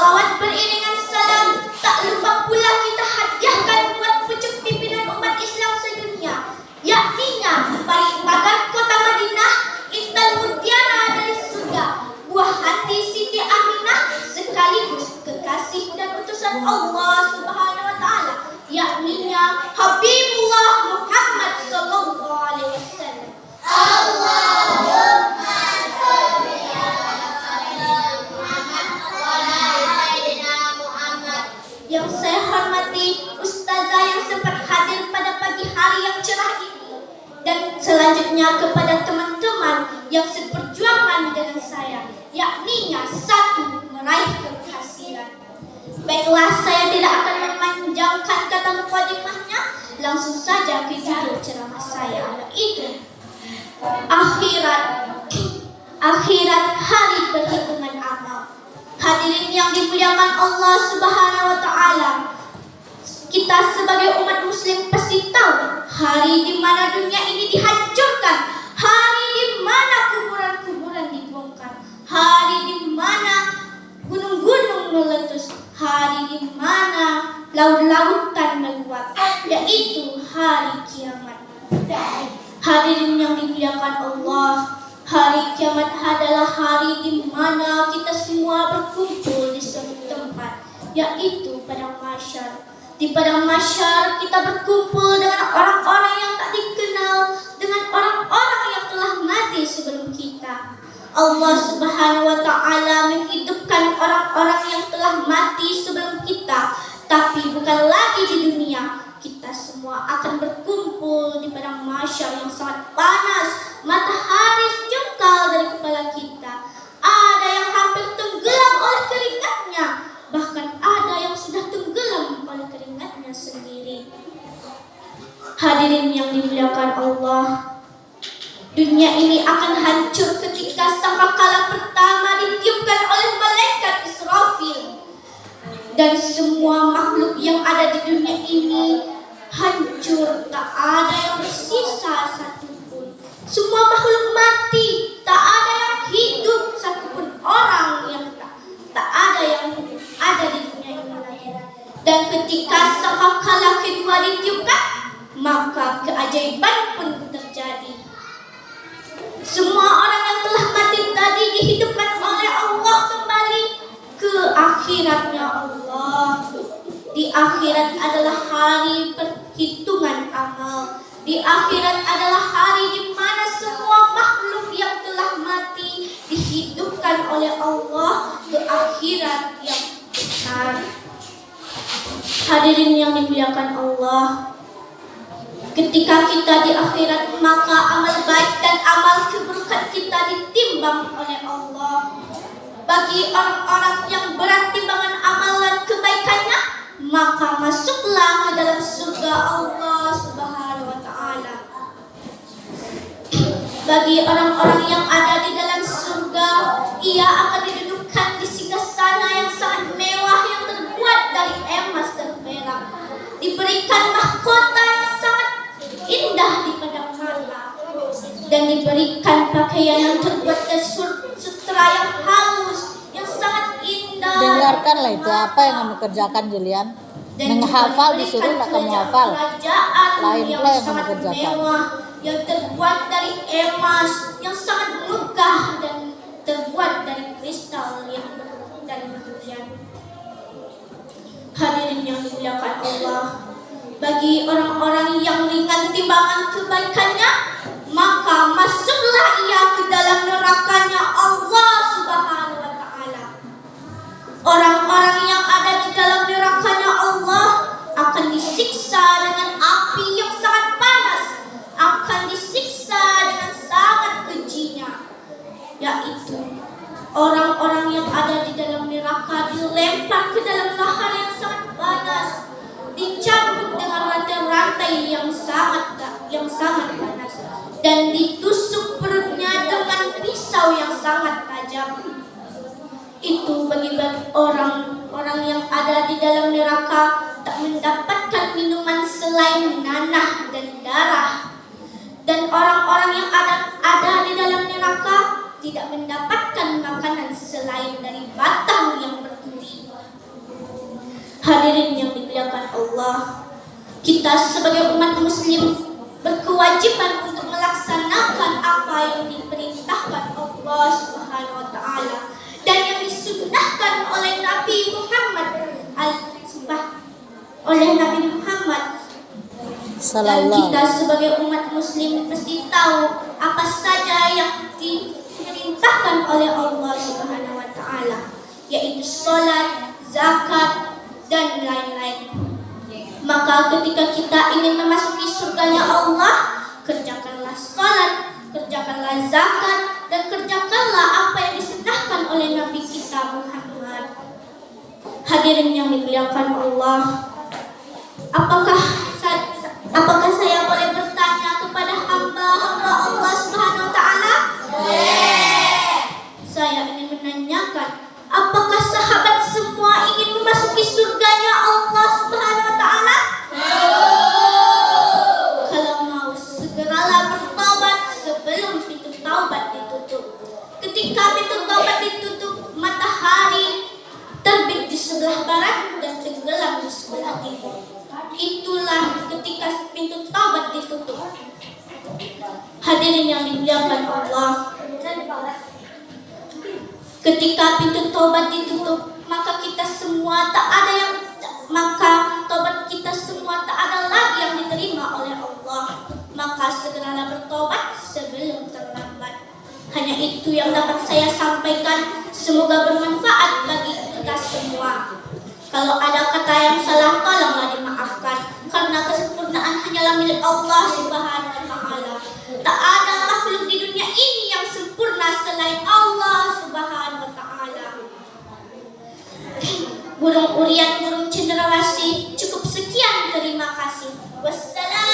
Salawat beriringan salam tak lupa pula kita hadiahkan buat pucuk pimpinan umat Islam sedunia, yakninya pagar kota Madinah, intan mutiara dari surga, buah hati Siti Aminah, sekaligus kekasih dan utusan Allah Subhanahu wa Ta'ala, yakninya Habibullah Muhammad sallallahu alaihi wasallam. Allahumma sholli ala sayyidina Muhammad. Yang saya hormati ustazah yang sempat hadir pada pagi hari yang cerah ini, dan selanjutnya kepada teman-teman yang seperjuangan dengan saya, yakninya satu, meraih keberhasilan. Baiklah, saya tidak akan memanjangkan kata mukadimahnya, langsung saja ke judul ceramah saya, yaitu akhirat hari perhitungan amal. Hadirin yang dimuliakan Allah Subhanahu wa Ta'ala, kita sebagai umat muslim pasti tahu hari di mana dunia ini dihancurkan, hari di mana kuburan-kuburan dibongkar, hari di mana gunung-gunung meletus, hari di mana laut-lautan meluap, yaitu hari kiamat. Hadirin yang dimuliakan Allah, hari kiamat adalah hari di mana kita semua berkumpul di suatu tempat, yaitu padang mahsyar. Di padang mahsyar kita berkumpul dengan orang-orang yang tak dikenal, dengan orang-orang yang telah mati sebelum kita. Allah Subhanahu wa Ta'ala menghidupkan orang-orang yang telah mati sebelum kita, tapi bukan lagi di dunia. Kita semua akan berkumpul di padang mahsyar yang sangat panas, matahari sejengkal dari kepala kita. Ada yang hampir tenggelam oleh keringatnya, bahkan ada yang sudah tenggelam oleh keringatnya sendiri. Hadirin yang dimuliakan Allah, dunia ini akan hancur ketika sangkakala pertama ditiupkan oleh malaikat Israfil. Dan semua makhluk yang ada di dunia ini hancur, tak ada yang bersisa satupun. Semua makhluk mati, tak ada yang hidup, satupun orang yang tak ada yang ada di dunia ini lagi. Dan ketika sangkakala kedua ditiupkan, maka keajaiban pun terjadi. Semua orang yang telah mati tadi dihidupkan oleh Allah kembali ke akhiratnya Allah. Di akhirat adalah hari perhitungan amal. Di akhirat adalah hari di mana semua makhluk yang telah mati dihidupkan oleh Allah ke akhirat yang besar. Hadirin yang dimuliakan Allah, ketika kita di akhirat, maka amal baik dan amal keburukan kita ditimbang oleh Allah. Bagi orang-orang yang berat timbangan amal dan kebaikannya, maka masuklah ke dalam surga Allah Subhanahu wa Ta'ala. Bagi orang-orang yang ada di dalam surga, ia akan didudukkan di singgasana yang sangat mewah yang terbuat dari emas dan perak, diberikan mahkota yang sangat indah di padang mata, dan diberikan pakaian yang terbuat dari sutra yang halus yang sangat indah. Dengarkanlah itu apa yang kamu kerjakan, Julian. Menghafal disuruh, lah kamu hafal. Lain pula yang kamu kerjakan. Mewah, yang terbuat dari emas yang sangat megah dan terbuat dari kristal yang dan berlian. Hadirin yang dimuliakan Allah, bagi orang-orang yang ringan timbangan kebaikannya, maka masuklah ia ke dalam nerakanya Allah Subhanahu wa Ta'ala. Orang-orang yang ada di dalam nerakanya Allah akan disiksa dengan api yang sangat panas, akan disiksa dengan sangat kejinya, yaitu orang-orang yang ada di dalam neraka dilempar ke dalam lahar yang sangat panas, dicambuk dengan rantai-rantai yang sangat panas, dan ditusuk perutnya dengan pisau yang sangat tajam. Itu bagi orang-orang yang ada di dalam neraka tak mendapatkan minuman selain nanah dan darah. Dan orang-orang yang ada di dalam neraka tidak mendapatkan makanan selain dari batang yang berduri. Allah. Kita sebagai umat muslim berkewajiban untuk melaksanakan apa yang diperintahkan Allah Subhanahu wa taala dan yang disunnahkan oleh Nabi Muhammad dan kita sebagai umat muslim mesti tahu apa saja yang diperintahkan oleh Allah Subhanahu wa taala, yaitu salat, zakat dan lain-lain. Maka ketika kita ingin memasuki surganya Allah, kerjakanlah salat, kerjakanlah zakat, dan kerjakanlah apa yang disunnahkan oleh Nabi kita Muhammad. Hadirin yang dimuliakan Allah, apakah saya boleh bertanya kepada hamba-hamba Allah Subhanahu wa taala? Saya ingin menanyakan, apakah sahabat semua ingin memasuki surganya Allah Subhanahu wa taala? Kalau mau, segeralah bertobat sebelum pintu taubat ditutup. Ketika pintu taubat ditutup, matahari terbit di sebelah barat dan tenggelam di sebelah timur. Itulah ketika pintu taubat ditutup. Hadirin yang dimuliakan Allah, ketika pintu taubat ditutup, maka taubat kita semua tak ada lagi yang diterima oleh Allah. Maka segeralah bertobat sebelum terlambat. Hanya itu yang dapat saya sampaikan. Semoga bermanfaat bagi kita semua. Kalau ada kata yang salah, tolonglah dimaafkan, karena kesempurnaan hanyalah milik Allah Subhanahu wa taala. Tak ada makhluk di dunia ini yang sempurna selain Allah Subhanahu wa taala. Burung urian, burung cendrawasih, cukup sekian, terima kasih. Wassalam.